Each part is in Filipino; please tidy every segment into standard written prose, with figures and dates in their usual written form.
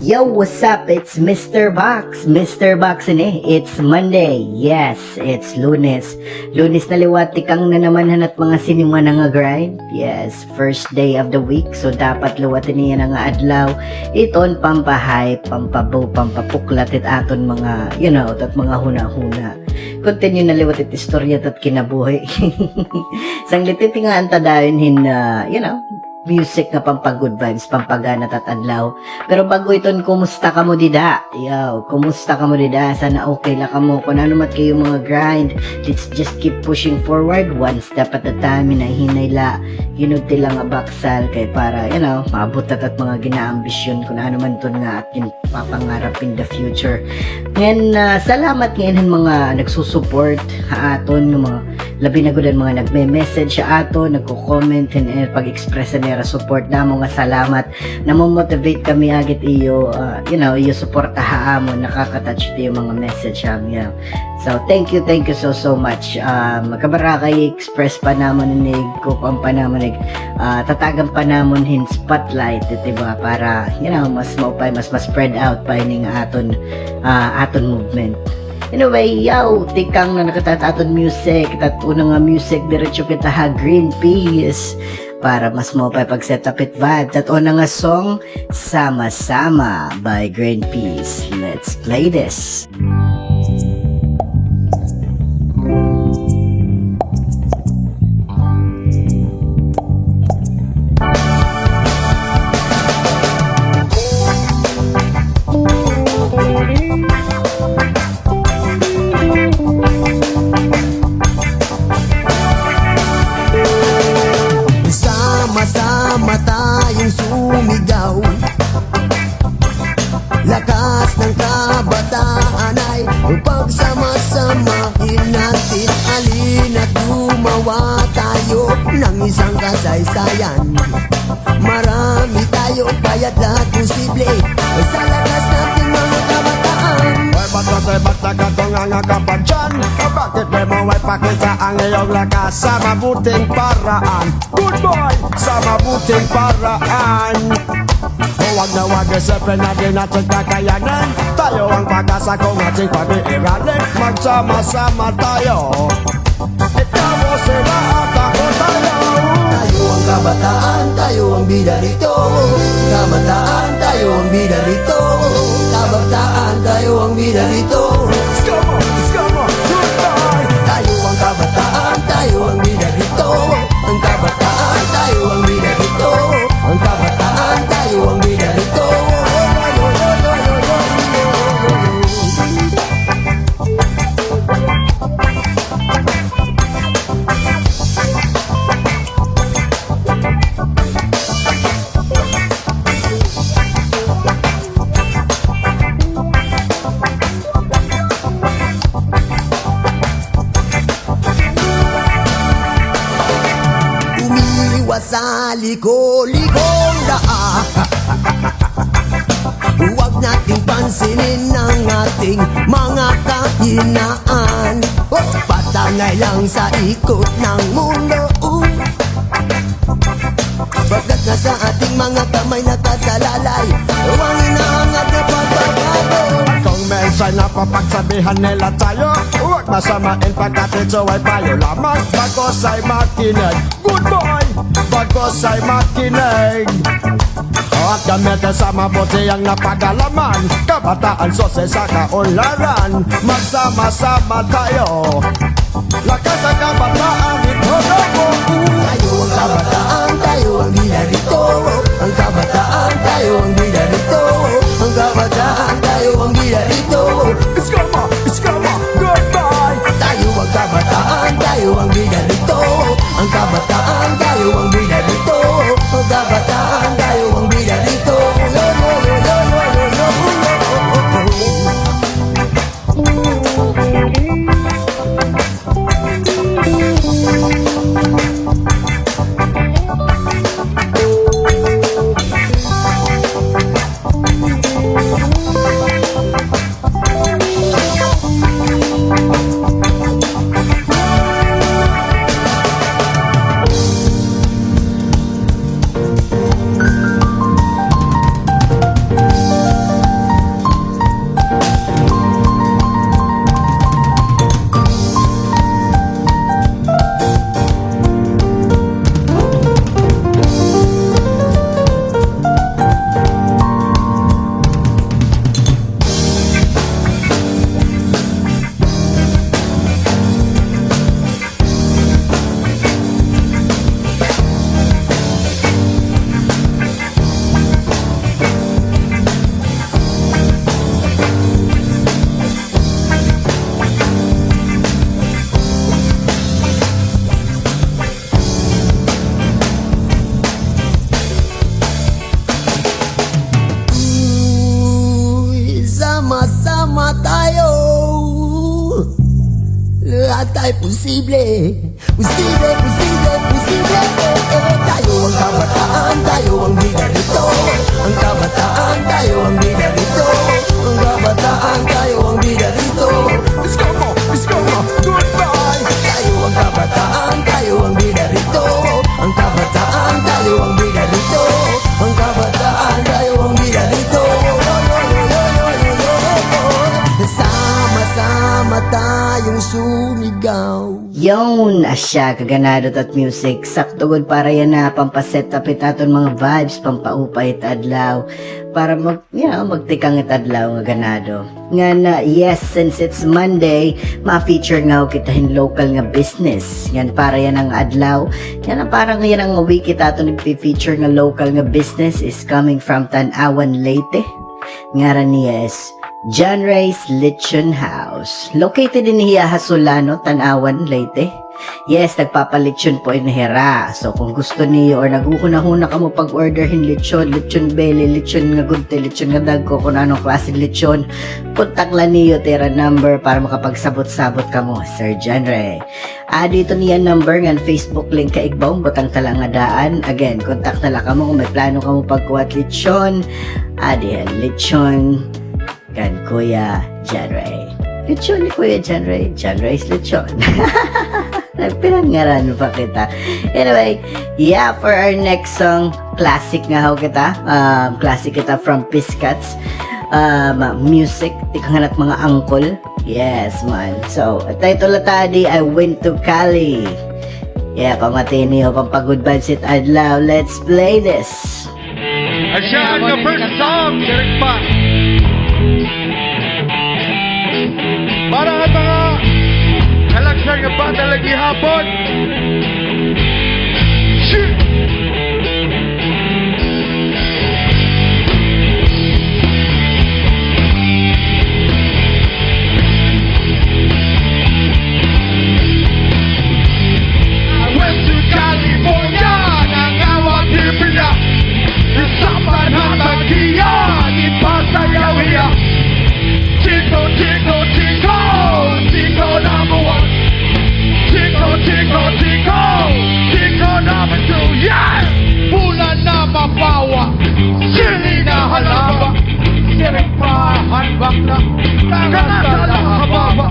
Yo, what's up? It's Mr. Box. Mr. Box ini. It's Monday. Yes, it's Lunes. Lunes na liwati kang na naman hanat mga sinima na nga grind. Yes, first day of the week. So dapat liwati niya na nga adlaw. Iton pampahype, pampabaw, pampapuklat it aton mga, tat mga huna-huna. Continue na liwat it istorya tat kinabuhi. Sang lititi nga antadayon hin, music nga pampag-good vibes, pampagana tatadlaw. Pero bago iton, kumusta ka mo dida? Yo, kumusta ka mo dida? Sana okay la ka mo. Kung ano mat kayo mga grind, let's just keep pushing forward one step at a time. Hinahinay la, hinugti lang nga baksal kay para, maabot at mga ginaambisyon kung ano man ton nga at papangarap in the future. Ngayon, salamat ngayon mga nagsusupport aton, mga labi na gudan mga nagme-message sa ato, nagko-comment and pag-express nera support namo nga salamat. Namo-motivate kami agit iyo, iyo suporta haamon, nakaka-touch ito yung mga message niya. So thank you so much. Magkabara kay express pa namon nig ko pa namon tatagan pa namon hin spotlight, diba? Para mas maupay, mas spread out pa ining aton movement. Anyway, tikang na nakatataton music, unang nga music, diretso kita ha, Green Peas, para mas mo pa pag-set-up it vibes. At unang nga song, Sama-sama by Green Peas. Let's play this. Sama tayong sumigaw, lakas ng kabataan ay pagsama-samahin natin. Alina't gumawa tayo ng isang kasaysayan. Marami tayo, kaya't lahat posible sa lakas natin mga kabataan. Ba't nagkatong dyan? Bakit di mo ay pakita ang iyong lakas sa mabuting paraan? Good boy! Sa mabuting paraan. Huwag na wag isipin na di natin kakayanin. Tayo ang pag-asa kung ating pag-iiranin. Magsama-sama tayo. Ikaw mo sila at ako tayo. Tayo ang kabataan, tayo ang bida nito. Kabataan, tayo ang bida nito. Kabataan, tayo ang bida nito. Skama, goodbye. Tayo ang kabataan, tayo ang bida nito. Ang kabataan, tayo ang bida nito. Ang kabataan, tayo ang bida nito. Sa liko-likong daan, huwag nating pansinin ang ating mga kahinaan. Patangay lang sa ikot ng mundo, pagkat nasa ating mga kamay nakasalalay ang inaangat na pagbabago. Kung mensan na papagsabihan nila tayo, huwag masamain pagkat ito ay payo lamang. Bagos ay makinig, good boy! Bagos ay makinig. At gamitin sa mabuti ang napagalaman. Kabataan sose sa kaunlaran. Magsama-sama tayo. Lakas ang kabataan, ito na mo. Tayo ang kabataan, tayo ang bida nito. Ang kabataan, tayo ang bida nito. Ang kabataan, tayo ang bida nito. Iskama, goodbye. Tayo ang kabataan, tayo ang bida nito. Ang kabataan, tayo ang bida nito. Ang kabataan, tayo ang bida nito. ay posible. Posible, posible, posible. Tayo ang kabataan, tayo ang bida rito. Ang kabataan, tayo ang bida rito. Ang kabataan, tayo ang bida rito. Let's go mo, goodbye. Tayo ang kabataan, tayo ang bida rito. Ang kabataan, tayo ang bida rito. Ang kabataan, tayo ang bida rito. Sama-sama tayong sumigaw. Yon, asya, kaganado at music. Sakto gud para yan na pampaset up itaton mga vibes, pampaupay it adlaw. Para magtikang it adlaw nga ganado. Nga na, yes, since it's Monday, ma-feature nga kita hin local nga business. Yan para yan ang adlaw. Yan ang parang yan ang week itaton nag-feature nga local nga business is coming from Tanawan, Leyte. Ngaran niya is John Ray's Lechon House. Located in Hiya Hasulano, Tanawan, Leyte. Yes, nagpapalechon po inahira. So kung gusto niyo or naguhuna-huna ka mo pag-orderhin lechon belly, lechon nga gunte, lechon nga dagko, kung anong klaseng lechon, kontak lang niyo tira number para makapagsabot-sabot ka mo, Sir John Ray. Dito niya number nga Facebook link ka igbaw, butang talang nga daan. Again, kontak na lang ka mo kung may plano ka mo pagkuhat lechon. Diyan, lechon kan Kuya John Ray. Lechon ni Kuya John Ray. John Ray's Lechon. Pinangaran pa kita. Anyway, yeah, for our next song, classic nga ho kita. Classic kita from Piscats. Music, tikhangat mga angkol. Yes, man. So, title tadi, I Went to Cali. Yeah, pamatin niyo, pampagod vibes it adlaw. Let's play this. Asya, ang first song, direct pa. Para ang mga kalaksan nga bata lagi hapon. Shit! I went to California, nangawag di pila. Isapan hatagiya, di pasayawiya. Chico, Chico, Chico, Chico number one. Chico, Chico, Chico, Chico number two. Yeah! Bulan na mabawa, sili na halaba. Sirik pa, hanbak na, kanasa na hababa.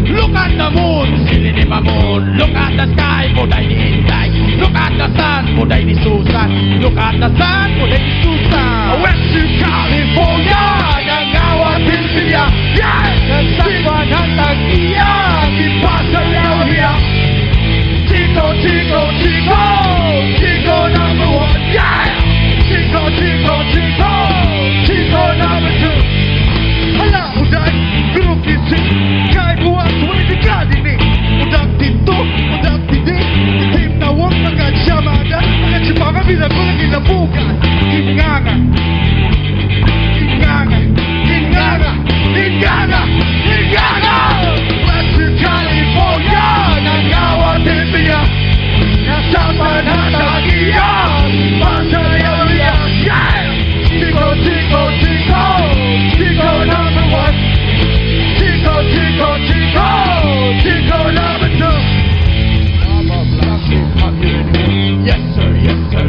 Look at the moon, sili ni Mamoon. Look at the sky, muday ni Inday. Look at the sun, muday ni Susan. Look at the sun, muday ni Susan. I went to California, nangawat Pilpilia. Yeah! Nagsakwan ang tagiya, di pa sa yawiya. Chico, Chico, Chico, Chico number one. Yeah! Chico, Chico, Chico, Chico number two. Hala, uday, group kisik. Kahit buwan, sumunod ka kadinig. Udak dito, udak didi. Itim na huwag magkasyamada. Nagsipakan bilang ko lang ilabugan. Inganga. Inganga. Inganga. Inganga. Inganga. West to California. Nangawat Pilpilia. Nasapan hatagiya. Pasayawiya. Yeah! Chico, Chico, Chico. Chico number one. Chico, Chico, Chico, Chico number two. I'm a plastic fucking yes sir,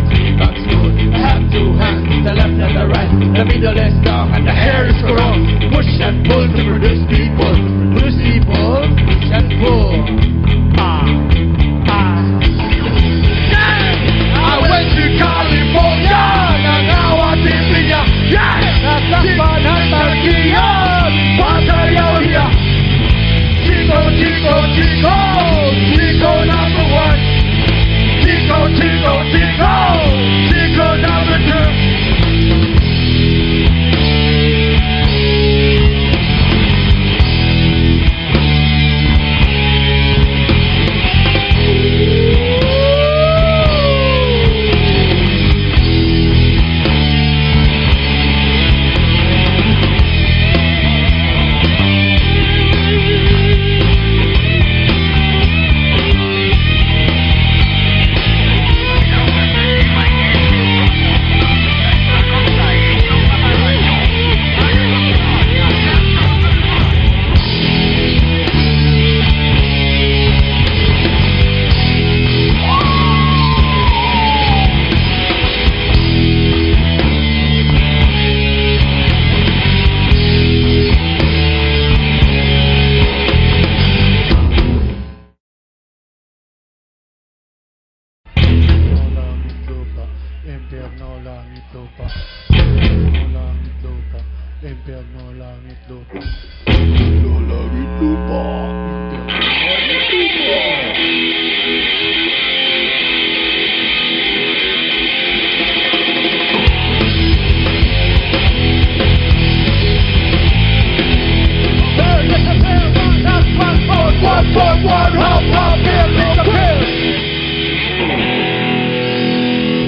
three bucks good. I have two hands, the left and the right. The middle is long and the hair is grown. Push and pull to produce people. Produce people, push and pull. Yeah! I went to California, nangawat Pilpilia. Yeah! Nasapan hatagiya, pasayawiya. Chico, Chico, Chico, Chico number one. Chico, Chico, Chico, Chico number two. Impyerno, langit, lupa.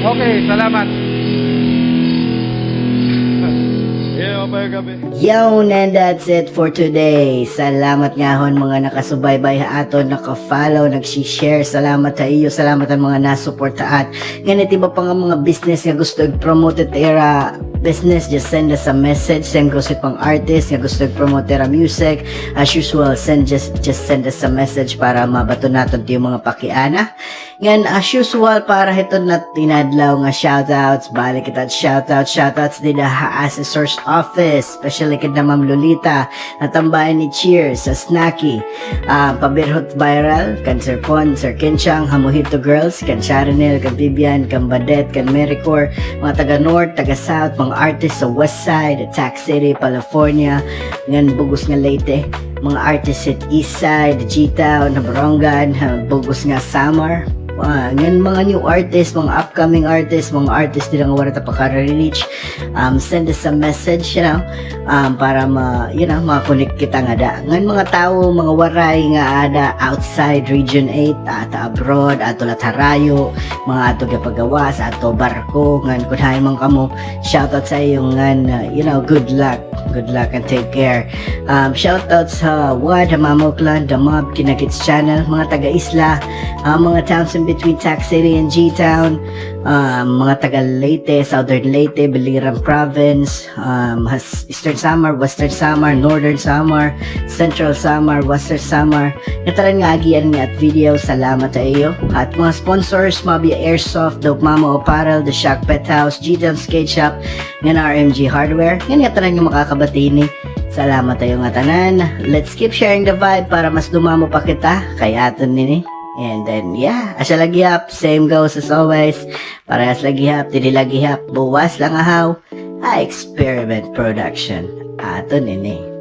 Okay, salamat. Yeah, okay, gabi. Yon, and that's it for today. Salamat nga hon mga nakasubaybay aton, nakafollow, nag-share. Salamat sa iyo, salamat ang mga nasuporta at ganit iba pa nga mga business nga gusto i-promote era business, just send us a message. Send ko pang artist nga gusto i-promote era music. As usual, just send us a message para mabato natin yung mga pakiana. Ngan as usual, para hito na tinadlaw nga shoutouts, balik kita shoutouts din na Assessor's Office, especially kid na Ma'am Lolita, natambayan ni Cheers, sa Snacky, Pabirhot Viral, kan Sir Pon, Sir Kinchang, Hamuhito Girls, kan Sharonel, kan Vivian, kan Badet, kan Mericor, mga taga North, taga South, mga artists sa West Side, Attack City, California, ngan Bugos nga Leyte, mga artists at East Side, G-Town, Nabarongan, Bugos nga Samar, ngan mga new artists, mga upcoming artists, mga artists nila nga wala ta paka-reach, send us a message, para ma-connect kita nga da. Ngan mga tao, mga waray nga ada outside Region 8, ata abroad, ato Latarayo, mga ato gapagawas, ato barko, ngan kunhay man kamo, shoutout sa iyo ngan, good luck and take care. Shoutout sa WAD, Hamamo Clan, The Mob, Kinagits Channel, mga taga-isla, mga towns in between Tac City and G-Town, mga taga Leyte, Southern Leyte, Biliran Province, Eastern Samar, Western Samar, Northern Samar, Central Samar, Western Samar. Natalan nga agian nga at video, salamat sa iyo. At mga sponsors, Mabia Airsoft, Dope Mama Apparel, The Shack Pet House, G-Town Skate Shop, nga RMG Hardware. Nga natalan yung makakabatini. Salamat tayo nga tanan. Let's keep sharing the vibe para mas dumamo pa kita kay aton nini. And then, asa lagi hap, same goes as always. Parehas lagi hap, dili lagi hap, buwas lang ahaw. Experiment Production. Aton ini.